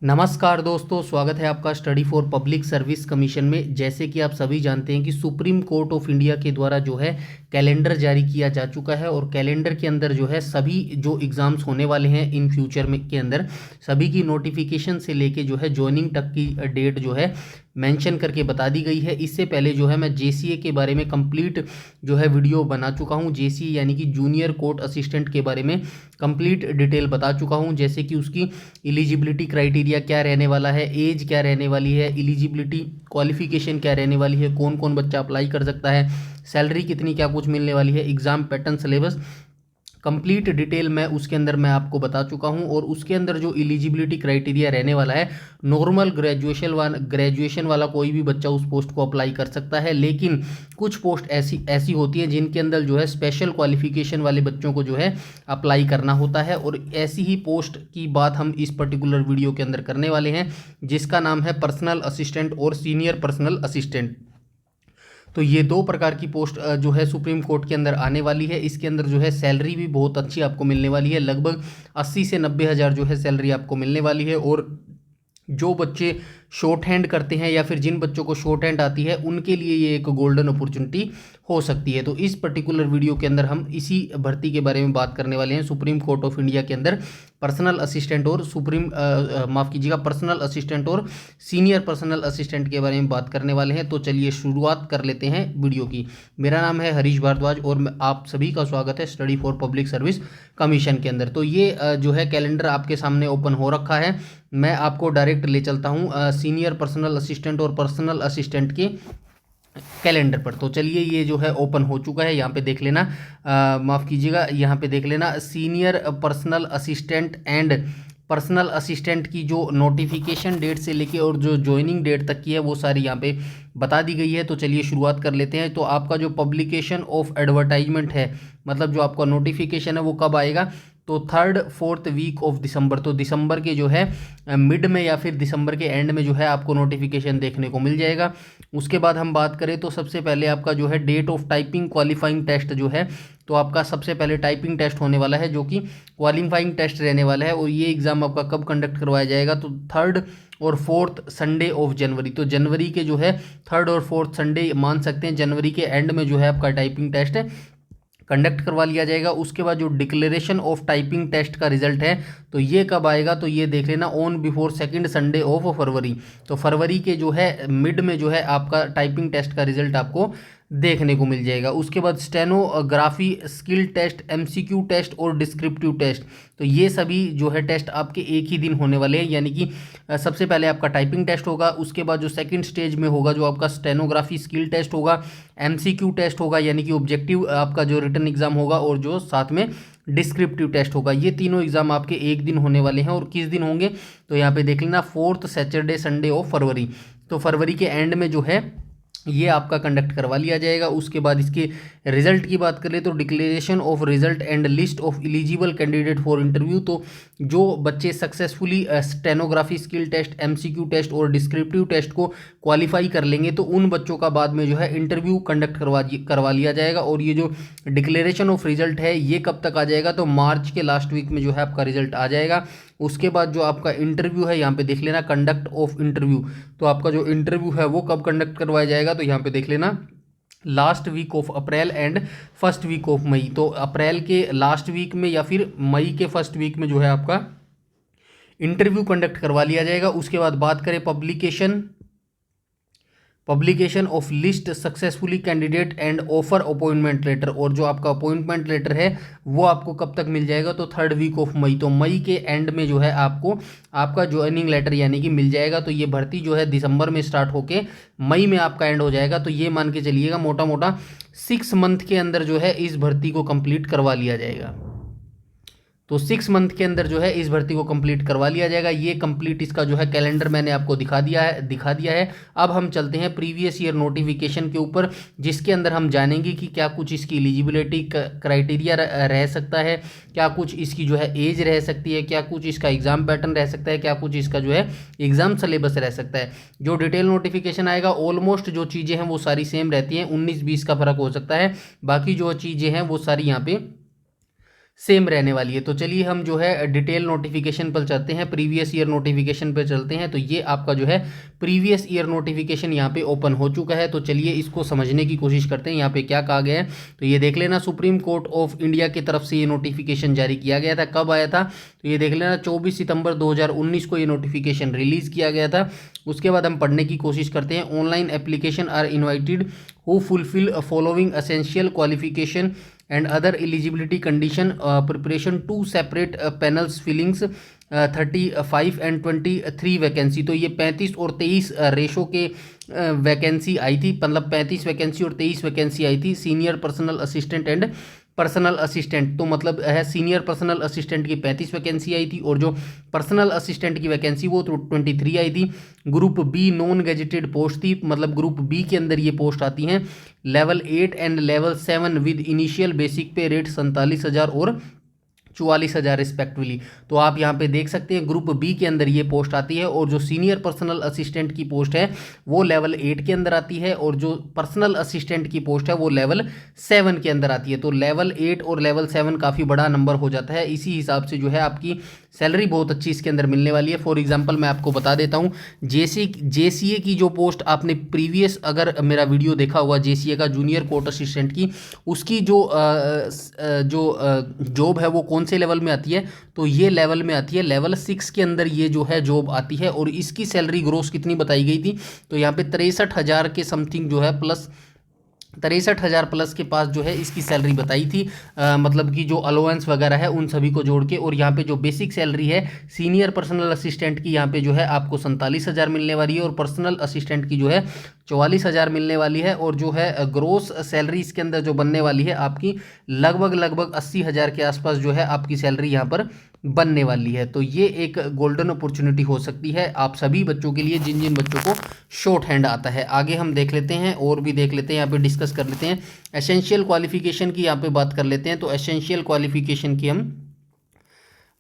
नमस्कार दोस्तों, स्वागत है आपका study for public service commission में। जैसे कि आप सभी जानते हैं कि सुप्रीम कोर्ट ऑफ इंडिया के द्वारा जो है कैलेंडर जारी किया जा चुका है और कैलेंडर के अंदर जो है सभी जो एग्ज़ाम्स होने वाले हैं इन फ्यूचर में के अंदर सभी की नोटिफिकेशन से लेके जो है ज्वाइनिंग तक की डेट जो है मेंशन करके बता दी गई है। इससे पहले जो है मैं जेसीए के बारे में कंप्लीट जो है वीडियो बना चुका हूं। जेसीए यानी कि जूनियर कोर्ट असिस्टेंट के बारे में कंप्लीट डिटेल बता चुका हूं, जैसे कि उसकी एलिजिबिलिटी क्राइटेरिया क्या रहने वाला है, एज क्या रहने वाली है, एलिजिबिलिटी क्वालिफिकेशन क्या रहने वाली है, कौन कौन बच्चा अप्लाई कर सकता है, सैलरी कितनी क्या कुछ मिलने वाली है, exam pattern, syllabus, complete detail मैं उसके अंदर मैं आपको बता चुका हूं। और उसके अंदर जो एलिजिबिलिटी क्राइटेरिया रहने वाला है, नॉर्मल ग्रेजुएशन वाला कोई भी बच्चा उस पोस्ट को अप्लाई कर सकता है, लेकिन कुछ पोस्ट ऐसी ऐसी होती है जिनके अंदर जो है स्पेशल क्वालिफिकेशन वाले बच्चों को जो है अप्लाई करना होता है। और ऐसी ही पोस्ट की बात हम इस पर्टिकुलर वीडियो के अंदर करने वाले हैं, जिसका नाम है पर्सनल असिस्टेंट और सीनियर पर्सनल असिस्टेंट। तो ये दो प्रकार की पोस्ट जो है सुप्रीम कोर्ट के अंदर आने वाली है। इसके अंदर जो है सैलरी भी बहुत अच्छी आपको मिलने वाली है, लगभग 80 से 90 हज़ार जो है सैलरी आपको मिलने वाली है। और जो बच्चे शॉर्ट हैंड करते हैं या फिर जिन बच्चों को शॉर्ट हैंड आती है उनके लिए ये एक गोल्डन अपॉर्चुनिटी हो सकती है। तो इस पर्टिकुलर वीडियो के अंदर हम इसी भर्ती के बारे में बात करने वाले हैं। सुप्रीम कोर्ट ऑफ इंडिया के अंदर पर्सनल असिस्टेंट और माफ़ कीजिएगा, पर्सनल असिस्टेंट और सीनियर पर्सनल असिस्टेंट के बारे में बात करने वाले हैं। तो चलिए शुरुआत कर लेते हैं वीडियो की। मेरा नाम है हरीश भारद्वाज और आप सभी का स्वागत है study for public service commission के अंदर। तो ये जो है कैलेंडर आपके सामने ओपन हो रखा है। मैं आपको डायरेक्ट ले चलता हूँ सीनियर पर्सनल असिस्टेंट और पर्सनल असिस्टेंट के कैलेंडर पर। तो चलिए, ये जो है ओपन हो चुका है, यहाँ पे देख लेना, माफ़ कीजिएगा, यहाँ पे देख लेना senior personal assistant and personal assistant की जो नोटिफिकेशन डेट से लेके और जो ज्वाइनिंग डेट तक की है वो सारी यहाँ पे बता दी गई है। तो चलिए शुरुआत कर लेते हैं। तो आपका जो पब्लिकेशन ऑफ एडवर्टाइजमेंट है, मतलब जो आपका नोटिफिकेशन है वो कब आएगा, तो 3-4 वीक ऑफ दिसंबर। तो दिसंबर के जो है मिड में या फिर दिसंबर के एंड में जो है आपको नोटिफिकेशन देखने को मिल जाएगा। उसके बाद हम बात करें तो सबसे पहले आपका जो है date of typing qualifying test जो है, तो आपका सबसे पहले टाइपिंग टेस्ट होने वाला है जो कि क्वालिफाइंग टेस्ट रहने वाला है। और ये एग्ज़ाम आपका कब कंडक्ट करवाया जाएगा, तो 3rd और 4th संडे ऑफ जनवरी। तो जनवरी के जो है 3rd और 4th संडे मान सकते हैं, जनवरी के एंड में जो है आपका टाइपिंग टेस्ट कंडक्ट करवा लिया जाएगा। उसके बाद जो डिक्लेरेशन ऑफ टाइपिंग टेस्ट का रिजल्ट है तो ये कब आएगा, तो ये देख लेना on before 2nd Sunday of February. तो फरवरी के जो है मिड में जो है आपका टाइपिंग टेस्ट का रिजल्ट आपको देखने को मिल जाएगा। उसके बाद stenography skill test, MCQ test और डिस्क्रिप्टिव टेस्ट, तो ये सभी जो है टेस्ट आपके एक ही दिन होने वाले हैं। यानी कि सबसे पहले आपका टाइपिंग टेस्ट होगा, उसके बाद जो सेकंड स्टेज में होगा जो आपका स्टेनोग्राफी स्किल टेस्ट होगा, एमसीक्यू टेस्ट होगा यानी कि ऑब्जेक्टिव आपका जो रिटन एग्जाम होगा, और जो साथ में डिस्क्रिप्टिव टेस्ट होगा। ये तीनों एग्जाम आपके एक दिन होने वाले हैं। और किस दिन होंगे, तो यहाँ पे देख लेना 4th Saturday Sunday of February. तो फरवरी के एंड में जो है ये आपका कंडक्ट करवा लिया जाएगा। उसके बाद इसके रिजल्ट की बात करें तो declaration of result and list of eligible candidate for interview. तो जो बच्चे successfully stenography skill test, MCQ test और डिस्क्रिप्टिव टेस्ट को क्वालिफाई कर लेंगे तो उन बच्चों का बाद में जो है इंटरव्यू कंडक्ट करवा लिया जाएगा। और ये जो डिक्लेरेशन ऑफ रिजल्ट है ये कब तक आ जाएगा, तो मार्च के लास्ट वीक में जो है आपका रिजल्ट आ जाएगा। उसके बाद जो आपका इंटरव्यू है यहाँ पे देख लेना कंडक्ट ऑफ इंटरव्यू। तो आपका जो इंटरव्यू है वो कब कंडक्ट करवाया जाएगा, तो यहाँ पे देख लेना last week of April and first week of May. तो अप्रैल के लास्ट वीक में या फिर मई के फर्स्ट वीक में जो है आपका इंटरव्यू कंडक्ट करवा लिया जाएगा। उसके बाद बात करें publication of list successfully candidate and offer appointment letter, और जो आपका अपॉइंटमेंट लेटर है वो आपको कब तक मिल जाएगा, तो 3rd वीक ऑफ मई। तो मई के एंड में जो है आपको आपका ज्वाइनिंग लेटर यानी कि मिल जाएगा। तो ये भर्ती जो है दिसंबर में स्टार्ट होके मई में आपका एंड हो जाएगा। तो ये मान के चलिएगा मोटा मोटा 6 मंथ के अंदर जो है इस भर्ती को कंप्लीट करवा लिया जाएगा। तो 6 मंथ के अंदर जो है इस भर्ती को कंप्लीट करवा लिया जाएगा। ये कंप्लीट इसका जो है कैलेंडर मैंने आपको दिखा दिया है। अब हम चलते हैं प्रीवियस ईयर नोटिफिकेशन के ऊपर, जिसके अंदर हम जानेंगे कि क्या कुछ इसकी एलिजिबिलिटी क्राइटेरिया रह सकता है, क्या कुछ इसकी जो है एज रह सकती है, क्या कुछ इसका एग्जाम पैटर्न रह सकता है, क्या कुछ इसका जो है एग्जाम सिलेबस रह सकता है। जो डिटेल नोटिफिकेशन आएगा ऑलमोस्ट जो चीज़ें हैं वो सारी सेम रहती हैं, 19-20 का फर्क हो सकता है, बाकी जो चीज़ें हैं वो सारी यहाँ पे सेम रहने वाली है। तो चलिए हम जो है डिटेल नोटिफिकेशन पर चलते हैं, प्रीवियस ईयर नोटिफिकेशन पर चलते हैं। तो ये आपका जो है प्रीवियस ईयर नोटिफिकेशन यहाँ पे ओपन हो चुका है। तो चलिए इसको समझने की कोशिश करते हैं, यहाँ पे क्या कहा गया है। तो ये देख लेना, सुप्रीम कोर्ट ऑफ इंडिया की तरफ से ये नोटिफिकेशन जारी किया गया था। कब आया था तो ये देख लेना, 24 सितंबर 2019 को ये नोटिफिकेशन रिलीज़ किया गया था। उसके बाद हम पढ़ने की कोशिश करते हैं। Online application are invited who fulfil following essential qualification and other eligibility condition, preparation two separate panels fillings 35 and 23 vacancy. तो ये 35 और 23 रेशो के वैकेंसी आई थी, मतलब 35 वैकेंसी और 23 वैकेंसी आई थी senior personal assistant and personal assistant. तो मतलब है सीनियर पर्सनल असिस्टेंट की 35 वैकेंसी आई थी और जो पर्सनल असिस्टेंट की वैकेंसी वो तो 23 आई थी। Group B non gazetted post थी, मतलब ग्रुप बी के अंदर ये पोस्ट आती हैं। Level 8 and level 7 with initial basic पे रेट 47,000 और 44,000 रिस्पेक्टिवली। तो आप यहाँ पे देख सकते हैं ग्रुप बी के अंदर ये पोस्ट आती है और जो सीनियर पर्सनल असिस्टेंट की पोस्ट है वो लेवल 8 के अंदर आती है और जो पर्सनल असिस्टेंट की पोस्ट है वो लेवल 7 के अंदर आती है। तो लेवल 8 और लेवल 7 काफ़ी बड़ा नंबर हो जाता है। इसी हिसाब से जो है आपकी सैलरी बहुत अच्छी इसके अंदर मिलने वाली है। फॉर एग्जांपल मैं आपको बता देता हूँ, जेसीए की जो पोस्ट आपने प्रीवियस अगर मेरा वीडियो देखा हुआ जेसीए का जूनियर कोर्ट असिस्टेंट की, उसकी जो जॉब है वो कौन से लेवल में आती है तो ये लेवल में आती है, लेवल 6 के अंदर ये जो है जॉब आती है। और इसकी सैलरी ग्रोस कितनी बताई गई थी तो यहाँ पे 63,000 के समथिंग जो है प्लस 63,000 प्लस के पास जो है इसकी सैलरी बताई थी, मतलब कि जो अलाउंस वगैरह है उन सभी को जोड़ के। और यहाँ पे जो बेसिक सैलरी है सीनियर पर्सनल असिस्टेंट की यहाँ पे जो है आपको 47,000 मिलने वाली है और पर्सनल असिस्टेंट की जो है 44,000 मिलने वाली है। और जो है ग्रोस सैलरी इसके अंदर जो बनने वाली है आपकी लगभग 80,000 के आसपास जो है आपकी सैलरी यहाँ पर बनने वाली है। तो ये एक गोल्डन अपॉर्चुनिटी हो सकती है आप सभी बच्चों के लिए जिन जिन बच्चों को शॉर्ट हैंड आता है। आगे हम देख लेते हैं और भी देख लेते हैं, यहाँ पे डिस्कस कर लेते हैं। एसेंशियल क्वालिफिकेशन की यहाँ पे बात कर लेते हैं। तो एसेंशियल क्वालिफिकेशन की हम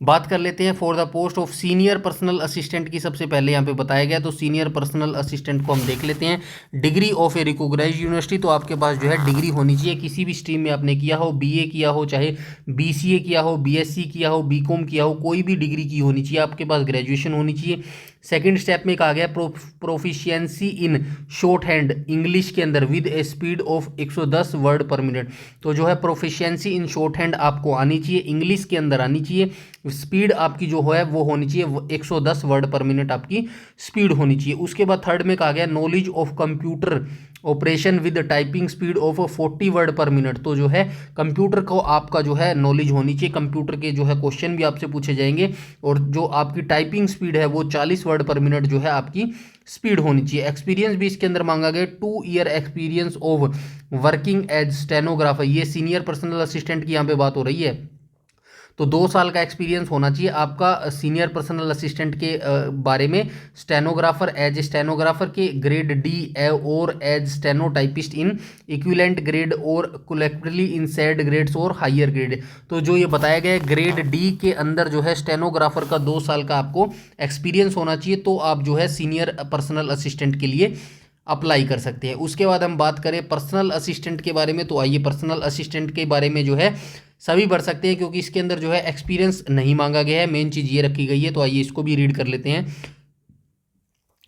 बात कर लेते हैं। For the post of senior personal assistant की सबसे पहले यहाँ पे बताया गया। तो सीनियर पर्सनल असिस्टेंट को हम देख लेते हैं। Degree of a recognised university, तो आपके पास जो है डिग्री होनी चाहिए, किसी भी स्ट्रीम में आपने किया हो, बीए किया हो, चाहे बीसीए किया हो, बीएससी किया हो, बीकॉम किया हो, कोई भी डिग्री की होनी चाहिए, आपके पास ग्रेजुएशन होनी चाहिए। सेकंड स्टेप में कहा गया proficiency in short hand English के अंदर with A speed of 110 word per minute. तो जो है प्रोफिशिएंसी इन शॉर्ट हैंड आपको आनी चाहिए, इंग्लिश के अंदर आनी चाहिए। स्पीड आपकी जो है वो होनी चाहिए 110 वर्ड पर मिनट आपकी स्पीड होनी चाहिए। उसके बाद थर्ड में कहा गया knowledge of computer operation with typing speed of 40 word per minute. तो जो है कंप्यूटर को आपका जो है नॉलेज होनी चाहिए, कंप्यूटर के जो है क्वेश्चन भी आपसे पूछे जाएंगे और जो आपकी टाइपिंग स्पीड है वो 40 वर्ड पर मिनट जो है आपकी स्पीड होनी चाहिए। एक्सपीरियंस भी इसके अंदर मांगा गया, 2 year experience of working as stenographer. ये सीनियर पर्सनल असिस्टेंट की यहाँ पे बात हो रही है। तो 2 साल का एक्सपीरियंस होना चाहिए आपका सीनियर पर्सनल असिस्टेंट के बारे में। स्टेनोग्राफर एज स्टेनोग्राफर के ग्रेड डी और एज स्टेनोटाइपिस्ट इन इक्विवेलेंट ग्रेड और कलेक्टिवली इन सेड ग्रेड्स और हायर ग्रेड। तो जो ये बताया गया है ग्रेड डी के अंदर जो है स्टेनोग्राफर का 2 साल का आपको एक्सपीरियंस होना चाहिए, तो आप जो है सीनियर पर्सनल असिस्टेंट के लिए अप्लाई कर सकते हैं। उसके बाद हम बात करें पर्सनल असिस्टेंट के बारे में। तो आइए पर्सनल असिस्टेंट के बारे में जो है सभी भर सकते हैं क्योंकि इसके अंदर जो है एक्सपीरियंस नहीं मांगा गया है, मेन चीज़ ये रखी गई है। तो आइए इसको भी रीड कर लेते हैं।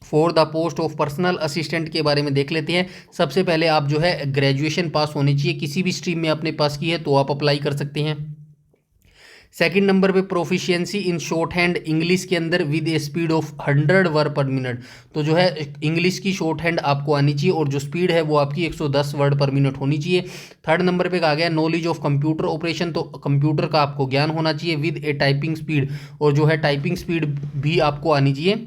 For the post of personal assistant के बारे में देख लेते हैं। सबसे पहले आप जो है ग्रेजुएशन पास होनी चाहिए, किसी भी स्ट्रीम में आपने पास की है तो आप अप्लाई कर सकते हैं। सेकंड नंबर पे proficiency in short hand English के अंदर with A speed of 100 word per minute. तो जो है इंग्लिश की शॉर्ट हैंड आपको आनी चाहिए और जो स्पीड है वो आपकी 110 वर्ड पर मिनट होनी चाहिए। थर्ड नंबर पे कहा गया नॉलेज ऑफ कंप्यूटर ऑपरेशन, तो कंप्यूटर का आपको ज्ञान होना चाहिए विद ए टाइपिंग स्पीड, और जो है टाइपिंग स्पीड भी आपको आनी चाहिए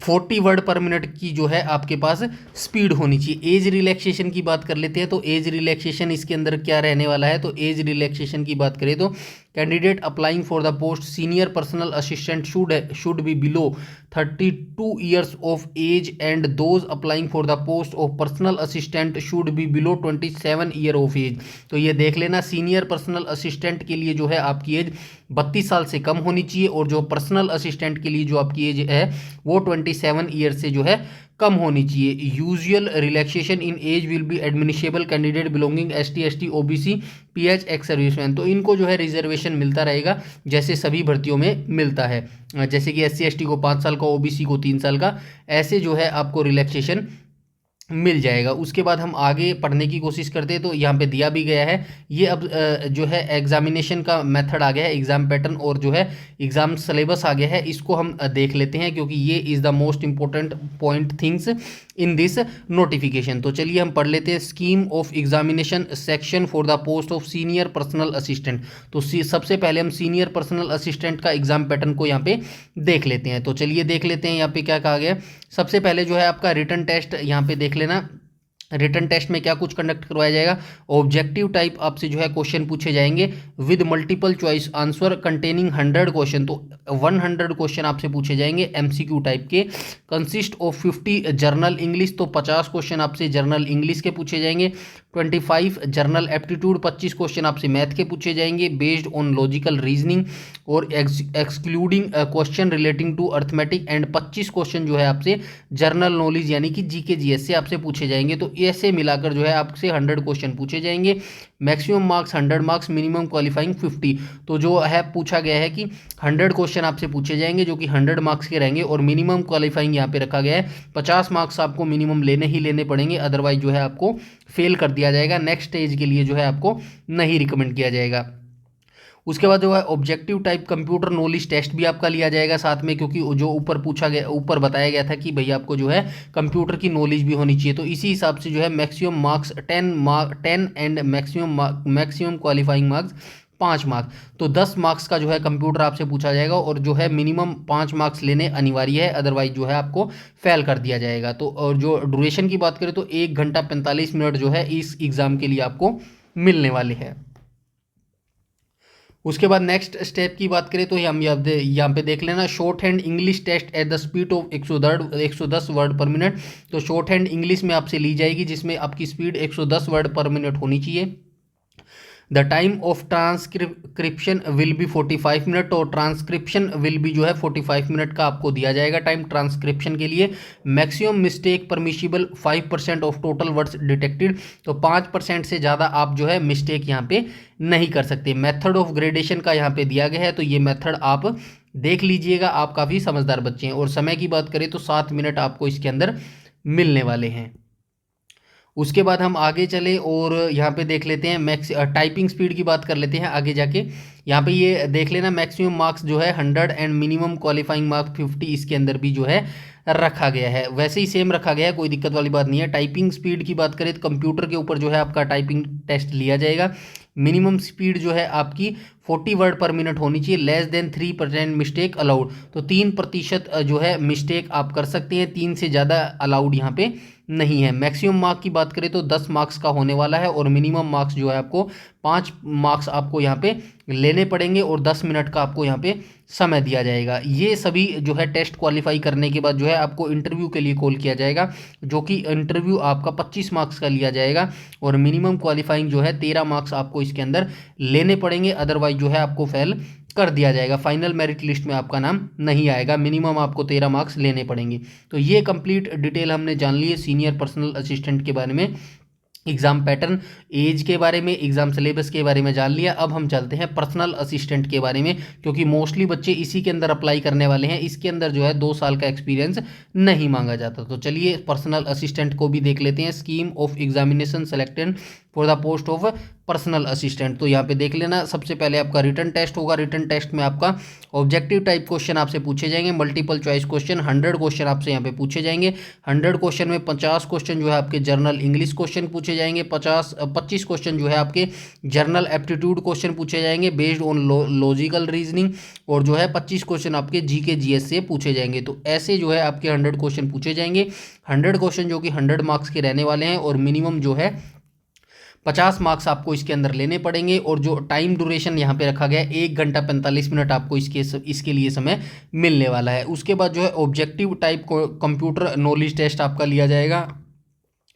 40 वर्ड पर मिनट की जो है आपके पास स्पीड होनी चाहिए। एज रिलैक्सेशन की बात कर लेते हैं। तो एज रिलैक्सेशन इसके अंदर क्या रहने वाला है, तो एज रिलैक्सेशन की बात करें तो candidate applying for the post senior personal assistant should be below 32 years of age and those applying for the post of personal assistant should be below 27 year of age. तो ये देख लेना senior personal assistant के लिए जो है आपकी as 32 साल से कम होनी चाहिए, और जो पर्सनल असिस्टेंट के लिए जो आपकी एज है वो 27 ईयर से जो है कम होनी चाहिए। Usual relaxation in age will be admissible candidate belonging ST OBC PH ex serviceman. तो इनको जो है रिजर्वेशन मिलता रहेगा जैसे सभी भर्तियों में मिलता है, जैसे कि SC ST को 5 साल का, OBC को 3 साल का, ऐसे जो है आपको रिलैक्सेशन मिल जाएगा। उसके बाद हम आगे पढ़ने की कोशिश करते हैं, तो यहाँ पे दिया भी गया है ये। अब जो है एग्जामिनेशन का मेथड आ गया है, एग्जाम पैटर्न और जो है एग्जाम सिलेबस आ गया है, इसको हम देख लेते हैं क्योंकि ये is the most important point things in this notification. तो चलिए हम पढ़ लेते हैं। Scheme of examination section for the post of senior personal assistant. तो सबसे पहले हम सीनियर पर्सनल असिस्टेंट का एग्जाम पैटर्न को यहाँ पे देख लेते हैं। तो चलिए देख लेते हैं यहाँ पे क्या कहा गया। सबसे पहले जो है आपका रिटन टेस्ट यहाँ पे देख लेना। रिटन टेस्ट में क्या कुछ कंडक्ट करवाया जाएगा, ऑब्जेक्टिव टाइप आपसे जो है क्वेश्चन पूछे जाएंगे with multiple choice answer containing 100 question. तो 100 क्वेश्चन आपसे पूछे जाएंगे MCQ टाइप के। कंसिस्ट ऑफ 50 जर्नल इंग्लिश, तो 50 क्वेश्चन आपसे जर्नल इंग्लिश के पूछे जाएंगे। 25 जर्नल एप्टीट्यूड, 25 क्वेश्चन आपसे मैथ के पूछे जाएंगे बेस्ड ऑन लॉजिकल रीजनिंग और excluding question relating to arithmetic, and 25 question जो है आपसे जर्नल नॉलेज यानी कि GK GS से आपसे पूछे जाएंगे। तो ऐसे मिलाकर जो है आपसे 100 क्वेश्चन पूछे जाएंगे। Maximum marks 100 marks, minimum qualifying 50। तो जो है पूछा गया है कि 100 क्वेश्चन आपसे पूछे जाएंगे जो कि 100 मार्क्स के रहेंगे, और मिनिमम क्वालिफाइंग यहाँ पे रखा गया है 50 मार्क्स आपको मिनिमम लेने ही लेने पड़ेंगे, अदरवाइज जो है आपको फेल कर दिया जाएगा। नेक्स्ट स्टेज के लिए जो है आपको नहीं रिकमेंड किया जाएगा। उसके बाद जो है objective type computer knowledge test भी आपका लिया जाएगा साथ में, क्योंकि जो ऊपर पूछा गया, ऊपर बताया गया था कि भैया आपको जो है कंप्यूटर की नॉलेज भी होनी चाहिए। तो इसी हिसाब से जो है maximum marks 10 and maximum qualifying marks 5 marks. तो 10 मार्क्स का जो है कंप्यूटर आपसे पूछा जाएगा, और जो है मिनिमम 5 मार्क्स लेने अनिवार्य है, अदरवाइज जो है आपको फेल कर दिया जाएगा। तो और जो ड्यूरेशन की बात करें तो 1 घंटा 45 मिनट जो है इस एग्ज़ाम के लिए आपको मिलने वाले हैं। उसके बाद नेक्स्ट स्टेप की बात करें तो हम यहाँ पे देख लेना, shorthand English test at the speed of 110 word per minute. तो शॉर्ट हैंड इंग्लिश में आपसे ली जाएगी जिसमें आपकी स्पीड 110 वर्ड पर मिनट होनी चाहिए। The time of transcription will be 45 minute, और ट्रांसक्रिप्शन विल बी जो है 45 मिनट का आपको दिया जाएगा टाइम ट्रांसक्रिप्शन के लिए। Maximum mistake permissible 5% of total words detected. तो 5% से ज़्यादा आप जो है मिस्टेक यहाँ पे नहीं कर सकते। मेथड ऑफ ग्रेडेशन का यहाँ पे दिया गया है, तो ये मेथड आप देख लीजिएगा, आप काफ़ी समझदार बच्चे हैं। और समय की बात करें तो 7 मिनट आपको इसके अंदर मिलने वाले हैं। उसके बाद हम आगे चले और यहाँ पे देख लेते हैं टाइपिंग स्पीड की बात कर लेते हैं आगे जाके। यहाँ पे ये देख लेना, मैक्सिमम मार्क्स जो है 100 एंड मिनिमम क्वालिफाइंग मार्क्स 50 इसके अंदर भी जो है रखा गया है, वैसे ही सेम रखा गया है, कोई दिक्कत वाली बात नहीं है। टाइपिंग स्पीड की बात करें तो कंप्यूटर के ऊपर जो है आपका टाइपिंग टेस्ट लिया जाएगा। मिनिमम स्पीड जो है आपकी 40 वर्ड पर मिनट होनी चाहिए। लेस देन 3% मिस्टेक अलाउड, तो 3% जो है मिस्टेक आप कर सकते हैं, 3 से ज़्यादा अलाउड यहाँ पे नहीं है। मैक्सिमम मार्क की बात करें तो 10 मार्क्स का होने वाला है, और मिनिमम मार्क्स जो है आपको 5 मार्क्स आपको यहाँ पे लेने पड़ेंगे, और 10 मिनट का आपको यहाँ पे समय दिया जाएगा। ये सभी जो है टेस्ट क्वालिफाई करने के बाद जो है आपको इंटरव्यू के लिए कॉल किया जाएगा, जो कि इंटरव्यू आपका 25 मार्क्स का लिया जाएगा, और मिनिमम क्वालिफाइंग जो है 13 मार्क्स आपको इसके अंदर लेने पड़ेंगे, अदरवाइज जो है आपको फेल कर दिया जाएगा। फाइनल मेरिट लिस्ट में आपका नाम नहीं आएगा, मिनिमम आपको 13 मार्क्स लेने पड़ेंगे। तो ये कंप्लीट डिटेल हमने जान ली है सीनियर पर्सनल असिस्टेंट के बारे में। एग्ज़ाम पैटर्न, एज के बारे में, एग्ज़ाम सिलेबस के बारे में जान लिया। अब हम चलते हैं पर्सनल असिस्टेंट के बारे में, क्योंकि मोस्टली बच्चे इसी के अंदर अप्लाई करने वाले हैं। इसके अंदर जो है 2 साल का एक्सपीरियंस नहीं मांगा जाता। तो चलिए पर्सनल असिस्टेंट को भी देख लेते हैं। Scheme of examination selected for the post of personal assistant. तो यहाँ पे देख लेना, सबसे पहले आपका रिटन टेस्ट होगा। रिटन टेस्ट में आपका ऑब्जेक्टिव टाइप क्वेश्चन आपसे पूछे जाएंगे, मल्टीपल चॉइस क्वेश्चन 100 क्वेश्चन आपसे यहाँ पे पूछे जाएंगे। 100 क्वेश्चन में 50 क्वेश्चन जो है आपके जर्नल इंग्लिश क्वेश्चन पूछे जाएंगे। 25 क्वेश्चन जो है आपके जर्नल एप्टीट्यूड क्वेश्चन पूछे जाएंगे बेस्ड ऑन लॉजिकल रीजनिंग, और जो है 25 क्वेश्चन आपके GK GS से पूछे जाएंगे। तो ऐसे जो है आपके 100 क्वेश्चन पूछे जाएंगे। 100 क्वेश्चन जो कि 100 मार्क्स के रहने वाले हैं, और मिनिमम जो है 50 मार्क्स आपको इसके अंदर लेने पड़ेंगे। और जो टाइम ड्यूरेशन यहाँ पे रखा गया है 1 घंटा 45 मिनट आपको इसके लिए समय मिलने वाला है। उसके बाद जो है objective type computer knowledge test आपका लिया जाएगा,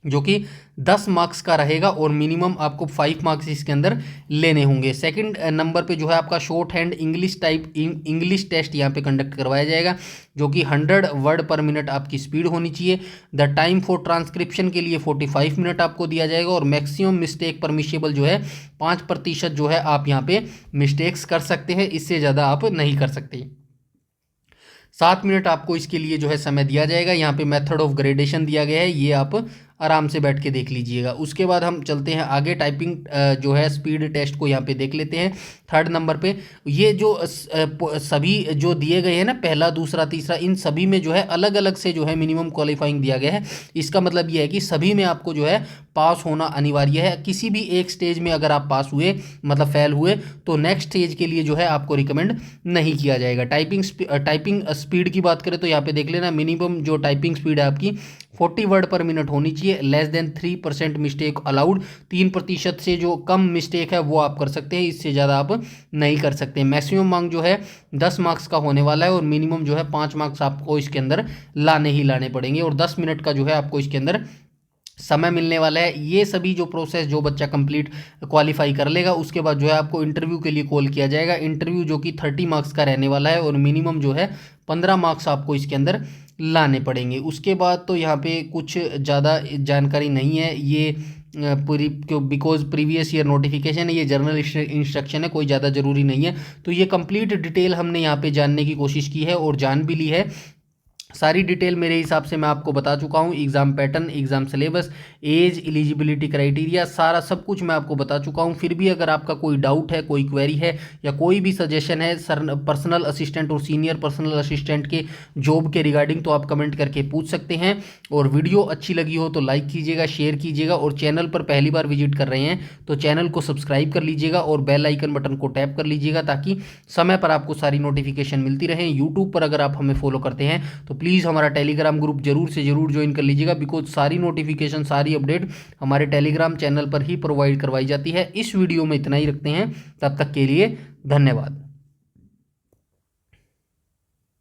जो कि 10 मार्क्स का रहेगा और मिनिमम आपको 5 मार्क्स इसके अंदर लेने होंगे। सेकंड नंबर पे जो है आपका शॉर्ट हैंड इंग्लिश टेस्ट यहाँ पे कंडक्ट करवाया जाएगा, जो कि 100 वर्ड पर मिनट आपकी स्पीड होनी चाहिए। द टाइम फॉर ट्रांसक्रिप्शन के लिए 45 मिनट आपको दिया जाएगा और मैक्सिमम मिस्टेक परमिशेबल जो है 5% जो है आप यहाँ पे मिस्टेक्स कर सकते हैं, इससे ज़्यादा आप नहीं कर सकते। 7 मिनट आपको इसके लिए जो है समय दिया जाएगा। यहाँ पे मेथड ऑफ ग्रेडेशन दिया गया है, ये आप आराम से बैठ के देख लीजिएगा। उसके बाद हम चलते हैं आगे, टाइपिंग जो है स्पीड टेस्ट को यहाँ पे देख लेते हैं। थर्ड नंबर पे ये जो सभी जो दिए गए हैं ना, पहला दूसरा तीसरा, इन सभी में जो है अलग अलग से जो है मिनिमम क्वालिफाइंग दिया गया है। इसका मतलब ये है कि सभी में आपको जो है पास होना अनिवार्य है। किसी भी एक स्टेज में अगर आप पास हुए मतलब फेल हुए तो नेक्स्ट स्टेज के लिए जो है आपको रिकमेंड नहीं किया जाएगा। टाइपिंग स्पीड की बात करें तो यहाँ पे देख लेना, मिनिमम जो टाइपिंग स्पीड है आपकी 40 वर्ड पर मिनट होनी चाहिए। लेस देन 3% मिस्टेक अलाउड, 3% से जो कम मिस्टेक है वो आप कर सकते हैं, इससे ज़्यादा आप नहीं कर सकते। मैक्सिमम मार्क्स जो है 10 मार्क्स का होने वाला है और मिनिमम जो है 5 मार्क्स आपको इसके अंदर लाने ही लाने पड़ेंगे और 10 मिनट का जो है आपको इसके अंदर समय मिलने वाला है। ये सभी जो प्रोसेस जो बच्चा कंप्लीट क्वालिफाई कर लेगा उसके बाद जो है आपको इंटरव्यू के लिए कॉल किया जाएगा। इंटरव्यू जो कि 30 मार्क्स का रहने वाला है और मिनिमम जो है 15 मार्क्स आपको इसके अंदर लाने पड़ेंगे। उसके बाद तो यहाँ पे कुछ ज़्यादा जानकारी नहीं है, ये पूरी बिकॉज प्रीवियस ईयर नोटिफिकेशन है, ये जर्नल इंस्ट्रक्शन है, कोई ज़्यादा ज़रूरी नहीं है। तो ये कंप्लीट डिटेल हमने यहाँ पे जानने की कोशिश की है और जान भी ली है। सारी डिटेल मेरे हिसाब से मैं आपको बता चुका हूँ। Exam pattern, exam syllabus, age, eligibility criteria, सारा सब कुछ मैं आपको बता चुका हूँ। फिर भी अगर आपका कोई डाउट है, कोई क्वेरी है या कोई भी सजेशन है पर्सनल असिस्टेंट और सीनियर पर्सनल असिस्टेंट के जॉब के रिगार्डिंग, तो आप कमेंट करके पूछ सकते हैं। और वीडियो अच्छी लगी हो तो लाइक कीजिएगा, शेयर कीजिएगा और चैनल पर पहली बार विजिट कर रहे हैं तो चैनल को सब्सक्राइब कर लीजिएगा और बेल आइकन बटन को टैप कर लीजिएगा ताकि समय पर आपको सारी नोटिफिकेशन मिलती रहे। यूट्यूब पर अगर आप हमें फॉलो करते हैं तो प्लीज़ हमारा टेलीग्राम ग्रुप जरूर से जरूर ज्वाइन कर लीजिएगा, बिकॉज सारी नोटिफिकेशन, सारी अपडेट हमारे टेलीग्राम चैनल पर ही प्रोवाइड करवाई जाती है। इस वीडियो में इतना ही रखते हैं, तब तक के लिए धन्यवाद।